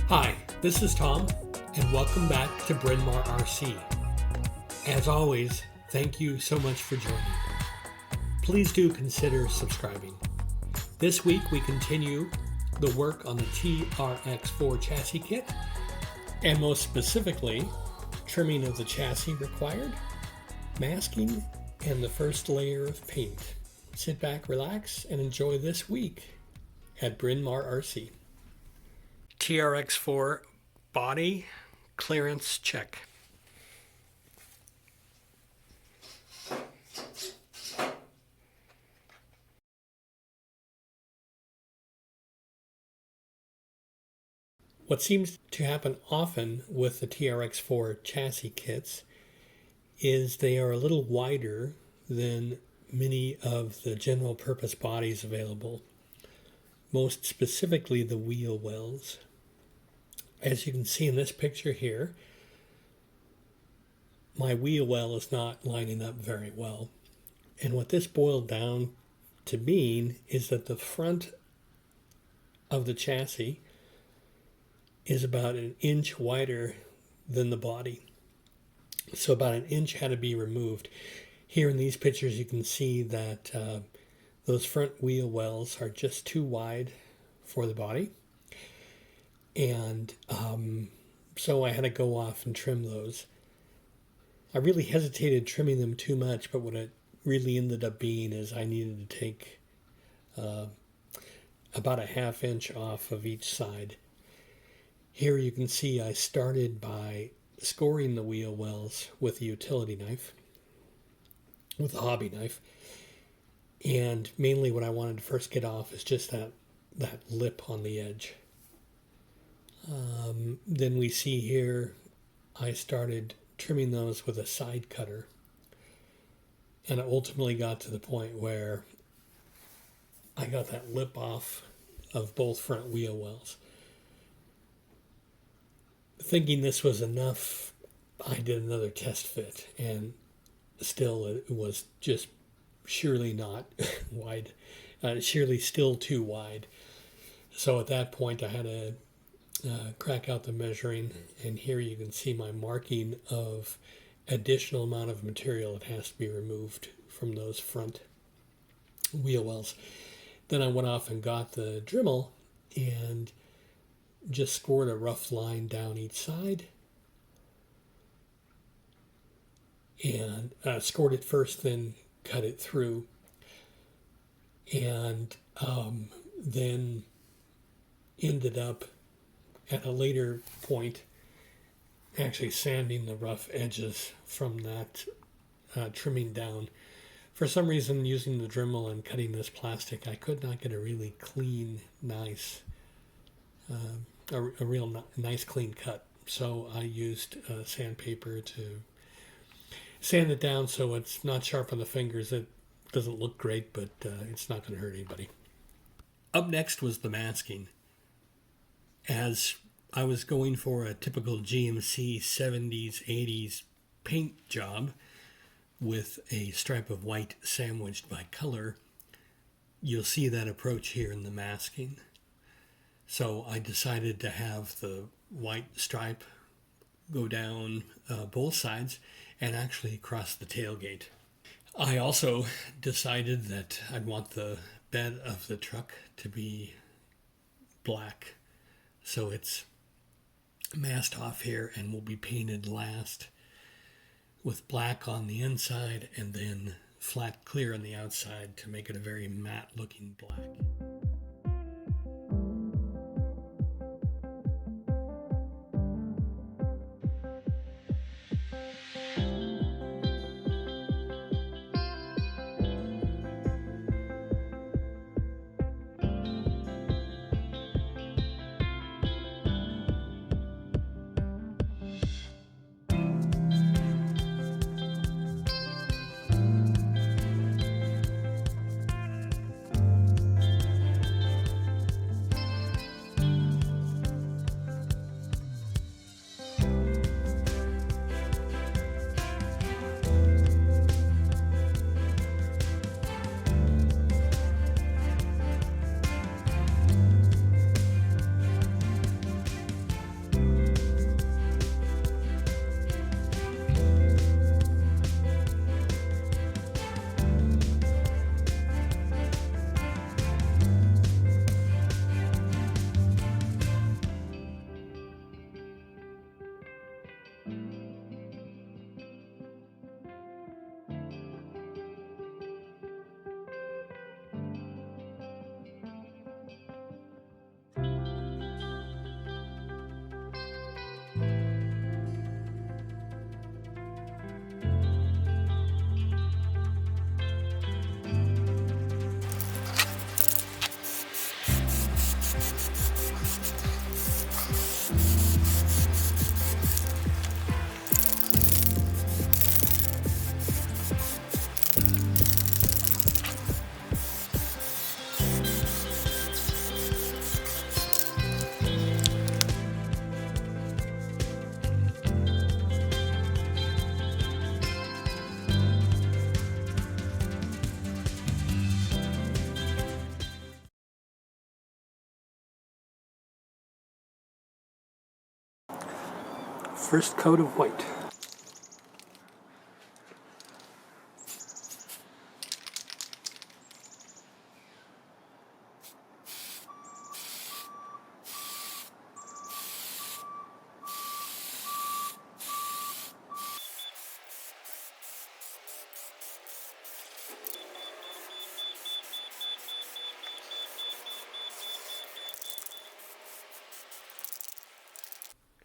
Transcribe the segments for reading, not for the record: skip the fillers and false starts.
Hi, this is Tom, and welcome back to Bryn Mawr RC. As always, thank you so much for joining. Please do consider subscribing. This week we continue the work on the TRX-4 chassis kit, and most specifically, trimming of the chassis required, masking, and the first layer of paint. Sit back, relax, and enjoy this week at Bryn Mawr RC. TRX-4 body clearance check. What seems to happen often with the TRX-4 chassis kits is they are a little wider than many of the general purpose bodies available, most specifically the wheel wells. As you can see in this picture here, my wheel well is not lining up very well. And what this boiled down to mean is that the front of the chassis is about an inch wider than the body. So about an inch had to be removed. Here in these pictures you can see that those front wheel wells are just too wide for the body. And so I had to go off and trim those. I really hesitated trimming them too much, but what it really ended up being is I needed to take about a ½ inch off of each side. Here you can see I started by scoring the wheel wells with a utility knife, with a hobby knife. And mainly what I wanted to first get off is just that lip on the edge. Then we see here I started trimming those with a side cutter, and I ultimately got to the point where I got that lip off of both front wheel wells. Thinking this was enough, I did another test fit, and still it was just surely not wide, surely still too wide. So at that point I had to crack out the measuring, and here you can see my marking of additional amount of material that has to be removed from those front wheel wells. Then I went off and got the Dremel and just scored a rough line down each side, and scored it first, then cut it through, and then ended up at a later point actually sanding the rough edges from that trimming down. For some reason, using the Dremel and cutting this plastic, I could not get a really clean, nice, a real nice clean cut. So I used sandpaper to sand it down so it's not sharp on the fingers. It doesn't look great, but it's not going to hurt anybody. Up next was the masking. As I was going for a typical GMC 70s, 80s paint job with a stripe of white sandwiched by color, you'll see that approach here in the masking. So I decided to have the white stripe go down both sides and actually across the tailgate. I also decided that I'd want the bed of the truck to be black. So it's masked off here and will be painted last with black on the inside and then flat clear on the outside to make it a very matte looking black. First coat of white.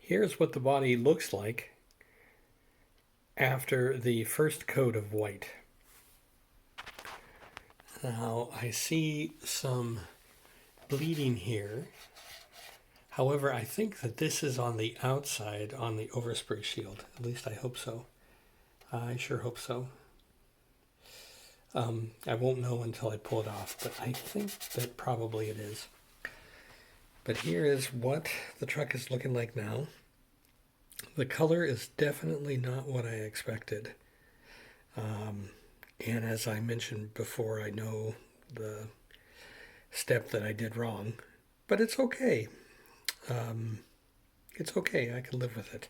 Here's what the body looks like after the first coat of white. Now I see some bleeding here. However, I think that this is on the outside on the overspray shield. At least I hope so. I sure hope so. I won't know until I pull it off, but I think that probably it is. But here is what the truck is looking like now. The color is definitely not what I expected. And as I mentioned before, I know the step that I did wrong, but it's okay. It's okay, I can live with it.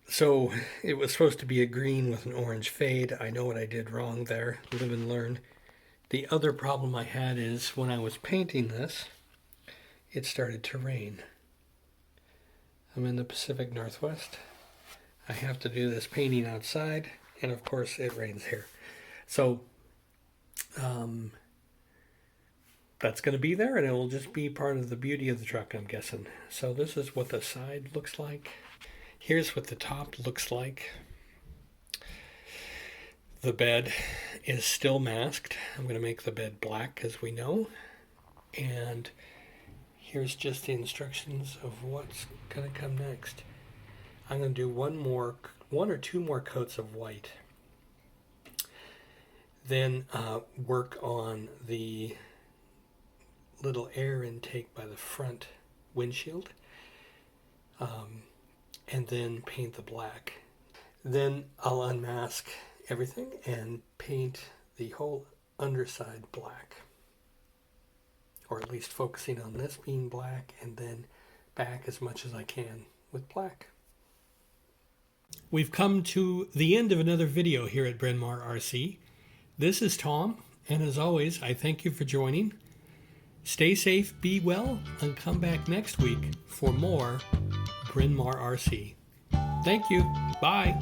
So it was supposed to be a green with an orange fade. I know what I did wrong there. Live and learn. The other problem I had is when I was painting this, it started to rain. I'm in the Pacific Northwest. I have to do this painting outside, and of course it rains here. So that's going to be there, and it will just be part of the beauty of the truck, I'm guessing. So this is what the side looks like. Here's what the top looks like. The bed is still masked. I'm going to make the bed black, as we know. And here's just the instructions of what's going to come next. I'm going to do one or two more coats of white. Then work on the little air intake by the front windshield. And then paint the black. Then I'll unmask everything and paint the whole underside black. Or at least focusing on this being black, and then back as much as I can with black. We've come to the end of another video here at Bryn Mawr RC. This is Tom, and as always, I thank you for joining. Stay safe, be well, and come back next week for more Bryn Mawr RC. Thank you. Bye.